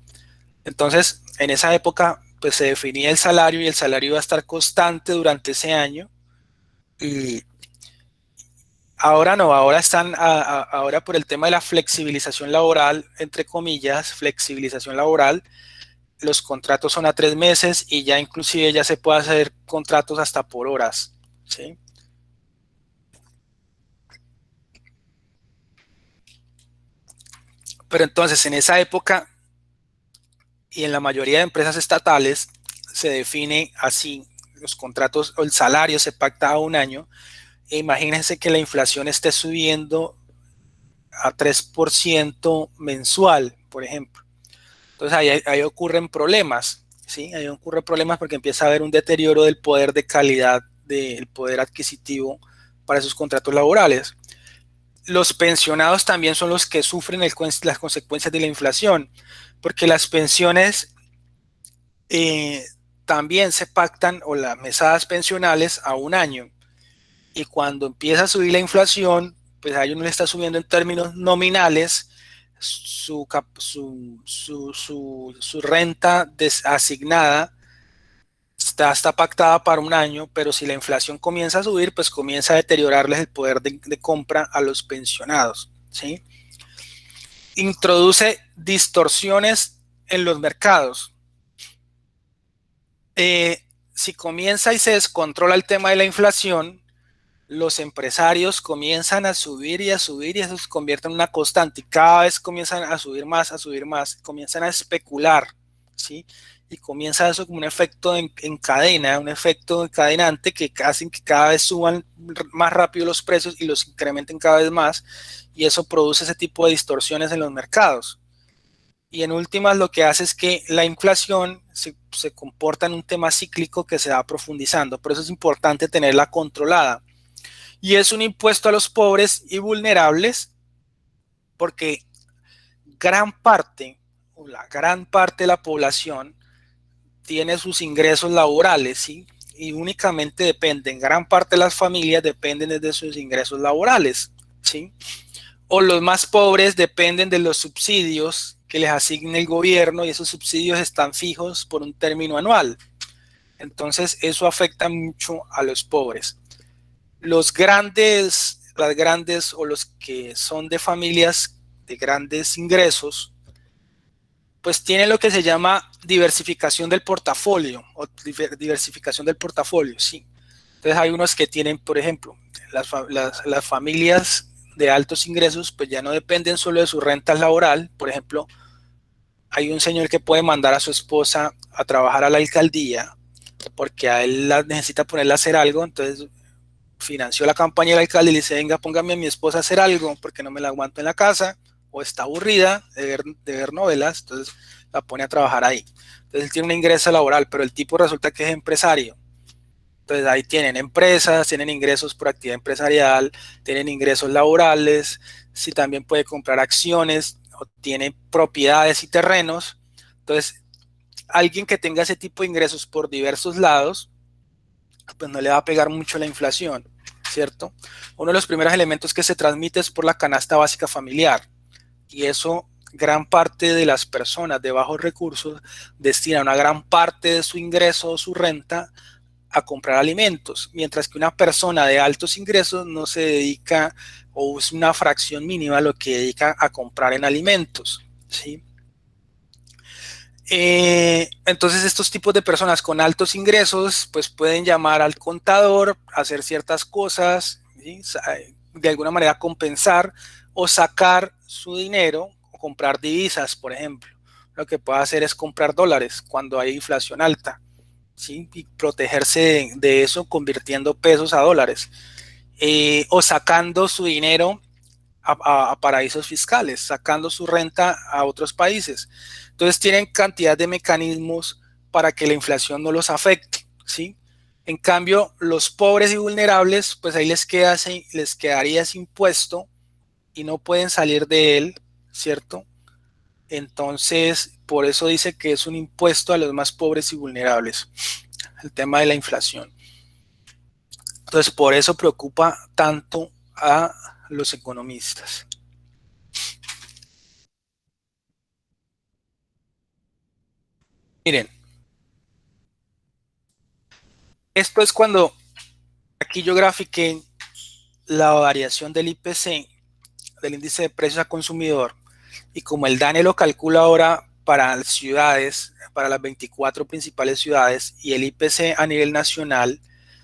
Speaker 1: Entonces, en esa época, pues se definía el salario, y el salario iba a estar constante durante ese año. Y ahora no, ahora por el tema de la flexibilización laboral, entre comillas, flexibilización laboral, los contratos son a 3 meses, y ya inclusive ya se puede hacer contratos hasta por horas, ¿sí? Pero entonces en esa época y en la mayoría de empresas estatales se define así: los contratos o el salario se pacta a 1 año. E imagínense que la inflación esté subiendo a 3% mensual, por ejemplo. Entonces ahí ocurren problemas, ¿sí? Ahí ocurren problemas porque empieza a haber un deterioro del poder de calidad, del poder adquisitivo para esos contratos laborales. Los pensionados también son los que sufren las consecuencias de la inflación, porque las pensiones también se pactan, o las mesadas pensionales, a 1 año. Y cuando empieza a subir la inflación, pues a ellos no le está subiendo en términos nominales su renta asignada, está pactada para 1 año, pero si la inflación comienza a subir, pues comienza a deteriorarles el poder de compra a los pensionados, ¿sí? Introduce distorsiones en los mercados. Si comienza y se descontrola el tema de la inflación, los empresarios comienzan a subir y a subir y eso se convierte en una constante y cada vez comienzan a subir más, comienzan a especular, ¿sí? Y comienza eso como un efecto en cadena, un efecto encadenante que hacen que cada vez suban más rápido los precios y los incrementen cada vez más y eso produce ese tipo de distorsiones en los mercados. Y en últimas lo que hace es que la inflación se comporta en un tema cíclico que se va profundizando, por eso es importante tenerla controlada. Y es un impuesto a los pobres y vulnerables porque la gran parte de la población tiene sus ingresos laborales, ¿sí? Y únicamente dependen, gran parte de las familias dependen de sus ingresos laborales, ¿sí? O los más pobres dependen de los subsidios que les asigne el gobierno y esos subsidios están fijos por un término anual. Entonces eso afecta mucho a los pobres. Las grandes o los que son de familias de grandes ingresos, pues tienen lo que se llama diversificación del portafolio o diversificación del portafolio, sí. Entonces hay unos que tienen, por ejemplo, las familias de altos ingresos, pues ya no dependen solo de su renta laboral. Por ejemplo, hay un señor que puede mandar a su esposa a trabajar a la alcaldía porque a él necesita ponerla a hacer algo, entonces financió la campaña del alcalde y le dice, venga, póngame a mi esposa a hacer algo porque no me la aguanto en la casa o está aburrida de ver novelas, entonces la pone a trabajar ahí. Entonces él tiene un ingreso laboral, pero el tipo resulta que es empresario. Entonces ahí tienen empresas, tienen ingresos por actividad empresarial, tienen ingresos laborales, si también puede comprar acciones o tiene propiedades y terrenos. Entonces alguien que tenga ese tipo de ingresos por diversos lados, pues no le va a pegar mucho la inflación, ¿cierto? Uno de los primeros elementos que se transmite es por la canasta básica familiar y eso gran parte de las personas de bajos recursos destinan una gran parte de su ingreso o su renta a comprar alimentos, mientras que una persona de altos ingresos no se dedica o es una fracción mínima a lo que dedica a comprar en alimentos, ¿sí? Entonces estos tipos de personas con altos ingresos pues pueden llamar al contador, hacer ciertas cosas, ¿sí? De alguna manera compensar o sacar su dinero o comprar divisas, por ejemplo. Lo que puede hacer es comprar dólares cuando hay inflación alta, ¿sí? Y protegerse de eso convirtiendo pesos a dólares o sacando su dinero a paraísos fiscales, sacando su renta a otros países. Entonces tienen cantidad de mecanismos para que la inflación no los afecte, ¿sí? En cambio, los pobres y vulnerables, pues ahí les quedaría ese impuesto y no pueden salir de él, ¿cierto? Entonces, por eso dice que es un impuesto a los más pobres y vulnerables, el tema de la inflación. Entonces, por eso preocupa tanto a los economistas. Miren, esto es cuando aquí yo grafiqué la variación del IPC, del índice de precios a consumidor, y como el DANE lo calcula ahora para las ciudades, para las 24 principales ciudades, y el IPC a nivel nacional,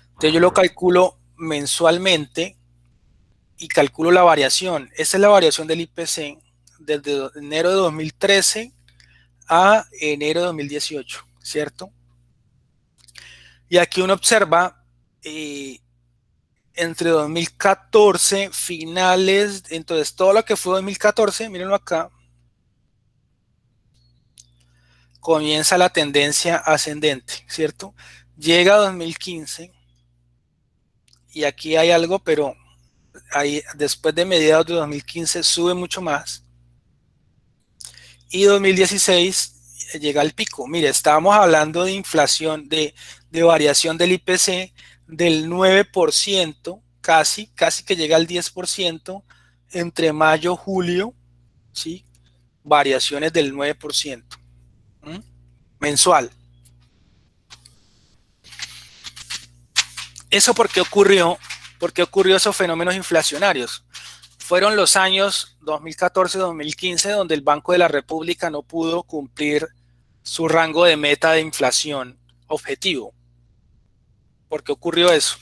Speaker 1: entonces yo lo calculo mensualmente y calculo la variación. Esa es la variación del IPC desde enero de 2013 a enero de 2018, ¿cierto? Y aquí uno observa entre 2014, finales, entonces todo lo que fue 2014, mírenlo acá, comienza la tendencia ascendente, ¿cierto? Llega 2015 y aquí hay algo, pero ahí, después de mediados de 2015 sube mucho más y 2016 llega al pico. Mire, estábamos hablando de inflación, de variación del IPC del 9%, casi que llega al 10% entre mayo y julio, ¿sí? Variaciones del 9%, ¿m? Mensual. ¿Eso por qué ocurrió? ¿Por qué ocurrió esos fenómenos inflacionarios? Fueron los años 2014-2015 donde el Banco de la República no pudo cumplir su rango de meta de inflación objetivo. ¿Por qué ocurrió eso?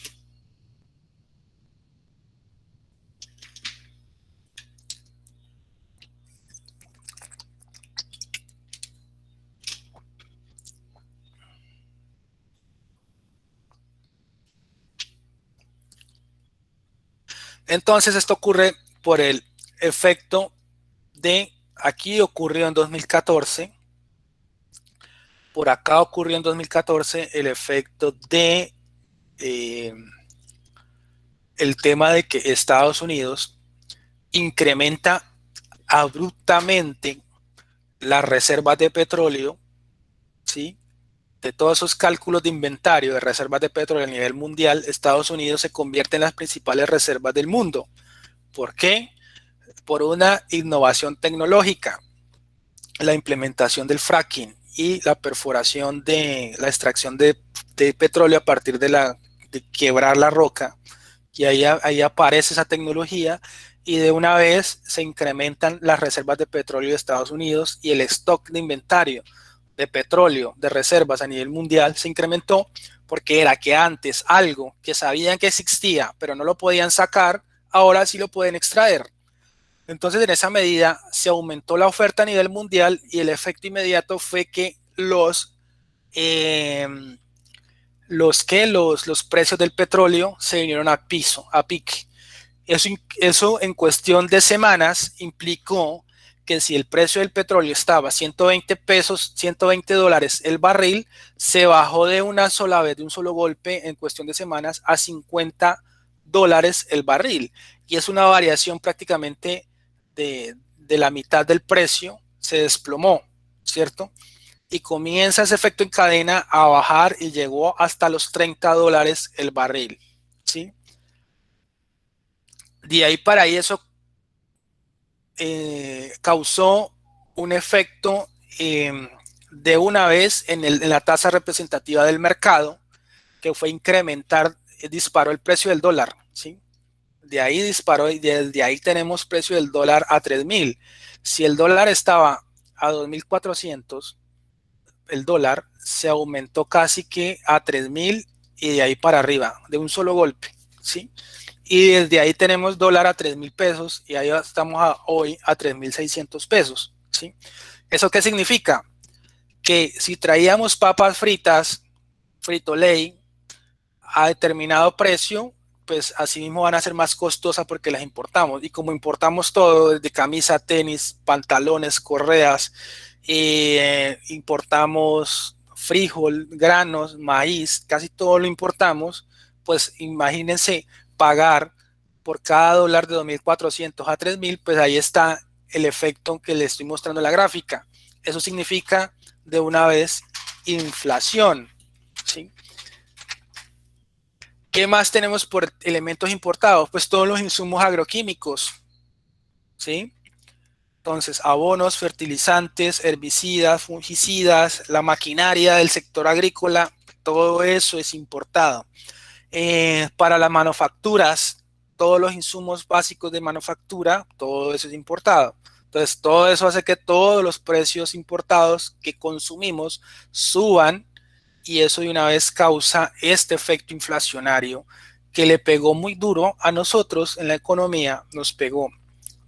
Speaker 1: Entonces esto ocurre por el efecto de, aquí ocurrió en 2014, por acá ocurrió en 2014 el efecto de el tema de que Estados Unidos incrementa abruptamente las reservas de petróleo, ¿sí? De todos esos cálculos de inventario de reservas de petróleo a nivel mundial, Estados Unidos se convierte en las principales reservas del mundo. ¿Por qué? Por una innovación tecnológica, la implementación del fracking y la perforación de la extracción de petróleo a partir de quebrar la roca. Y ahí aparece esa tecnología y de una vez se incrementan las reservas de petróleo de Estados Unidos y el stock de inventario de petróleo, de reservas a nivel mundial se incrementó porque era que antes algo que sabían que existía pero no lo podían sacar, ahora sí lo pueden extraer. Entonces en esa medida se aumentó la oferta a nivel mundial y el efecto inmediato fue que los precios del petróleo se vinieron a pique. Eso en cuestión de semanas implicó que si el precio del petróleo estaba a 120 pesos, 120 dólares el barril, se bajó de una sola vez, de un solo golpe en cuestión de semanas a 50 dólares el barril. Y es una variación prácticamente de la mitad del precio, se desplomó, ¿cierto? Y comienza ese efecto en cadena a bajar y llegó hasta los 30 dólares el barril, ¿sí? De ahí para ahí eso causó un efecto de una vez en la tasa representativa del mercado, que fue incrementar, disparó el precio del dólar, ¿sí? De ahí disparó y desde ahí tenemos precio del dólar a 3.000. Si el dólar estaba a 2.400, el dólar se aumentó casi que a 3.000 y de ahí para arriba, de un solo golpe, ¿sí? Y desde ahí tenemos dólar a 3.000 pesos y ahí estamos hoy a 3.600 pesos, ¿sí? ¿Eso qué significa? Que si traíamos papas fritas, Frito-Lay, a determinado precio, pues así mismo van a ser más costosas porque las importamos. Y como importamos todo, desde camisa, tenis, pantalones, correas, importamos frijol, granos, maíz, casi todo lo importamos, pues imagínense pagar por cada dólar de 2.400 a 3.000, pues ahí está el efecto que le estoy mostrando en la gráfica. Eso significa de una vez inflación, ¿sí? ¿Qué más tenemos por elementos importados? Pues todos los insumos agroquímicos, ¿sí? Entonces, abonos, fertilizantes, herbicidas, fungicidas, la maquinaria del sector agrícola, todo eso es importado. Para las manufacturas, todos los insumos básicos de manufactura, todo eso es importado. Entonces, todo eso hace que todos los precios importados que consumimos suban y eso de una vez causa este efecto inflacionario que le pegó muy duro a nosotros en la economía, nos pegó.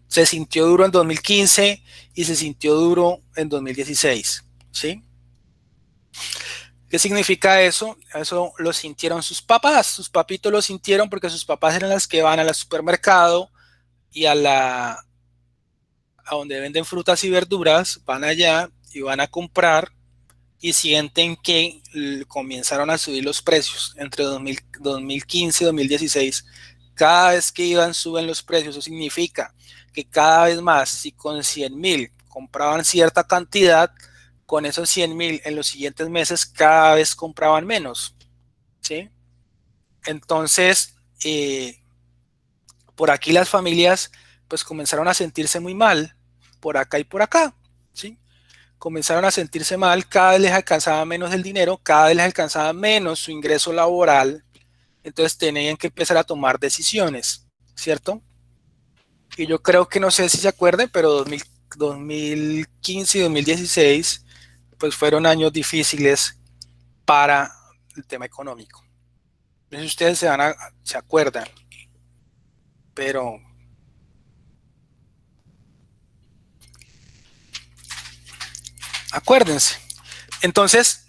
Speaker 1: Se sintió duro en 2015 y se sintió duro en 2016, ¿sí? ¿Qué significa eso? Eso lo sintieron sus papás, sus papitos lo sintieron porque sus papás eran las que van al supermercado y a donde venden frutas y verduras, van allá y van a comprar y sienten que comenzaron a subir los precios entre 2015 y 2016. Cada vez que iban, suben los precios. Eso significa que cada vez más, si con 100.000 compraban cierta cantidad, con esos 100.000 en los siguientes meses cada vez compraban menos, ¿sí? Entonces, por aquí las familias pues comenzaron a sentirse muy mal, por acá y por acá, ¿sí? Comenzaron a sentirse mal, cada vez les alcanzaba menos el dinero, cada vez les alcanzaba menos su ingreso laboral, entonces tenían que empezar a tomar decisiones, ¿cierto? Y yo creo que no sé si se acuerden, pero 2015 y 2016 pues fueron años difíciles para el tema económico. No sé si ustedes se acuerdan, pero acuérdense. Entonces,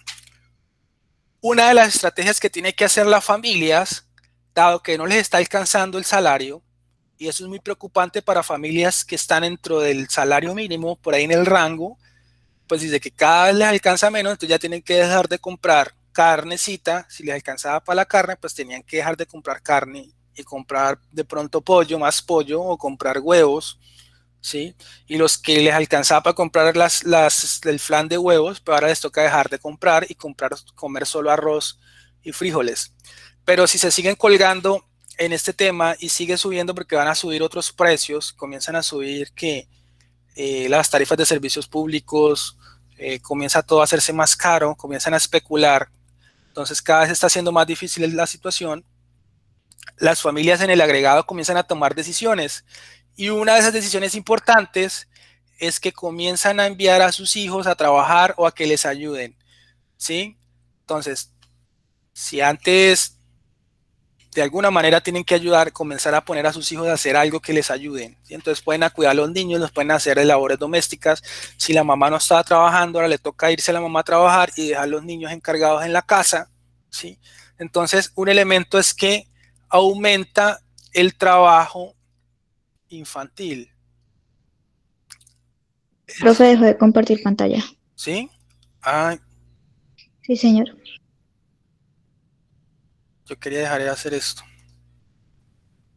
Speaker 1: una de las estrategias que tiene que hacer las familias, dado que no les está alcanzando el salario, y eso es muy preocupante para familias que están dentro del salario mínimo, por ahí en el rango, pues dice que cada vez les alcanza menos, entonces ya tienen que dejar de comprar carnecita. Si les alcanzaba para la carne, pues tenían que dejar de comprar carne y comprar de pronto pollo, más pollo, o comprar huevos, ¿sí? Y los que les alcanzaba para comprar el flan de huevos, pues ahora les toca dejar de comprar y comer solo arroz y frijoles. Pero si se siguen colgando en este tema y sigue subiendo, porque van a subir otros precios, comienzan a subir que las tarifas de servicios públicos, comienza todo a hacerse más caro, comienzan a especular, entonces cada vez está siendo más difícil la situación. Las familias en el agregado comienzan a tomar decisiones, y una de esas decisiones importantes es que comienzan a enviar a sus hijos a trabajar o a que les ayuden, ¿sí? Entonces, si antes de alguna manera tienen que ayudar, comenzar a poner a sus hijos a hacer algo que les ayuden, ¿sí? Entonces pueden a cuidar a los niños, los pueden hacer de labores domésticas. Si la mamá no estaba trabajando, ahora le toca irse a la mamá a trabajar y dejar a los niños encargados en la casa, ¿sí? Entonces, un elemento es que aumenta el trabajo infantil,
Speaker 3: Profe, dejó de compartir pantalla.
Speaker 1: ¿sí? Ay,
Speaker 3: Sí, señor.
Speaker 1: yo quería dejar de hacer esto.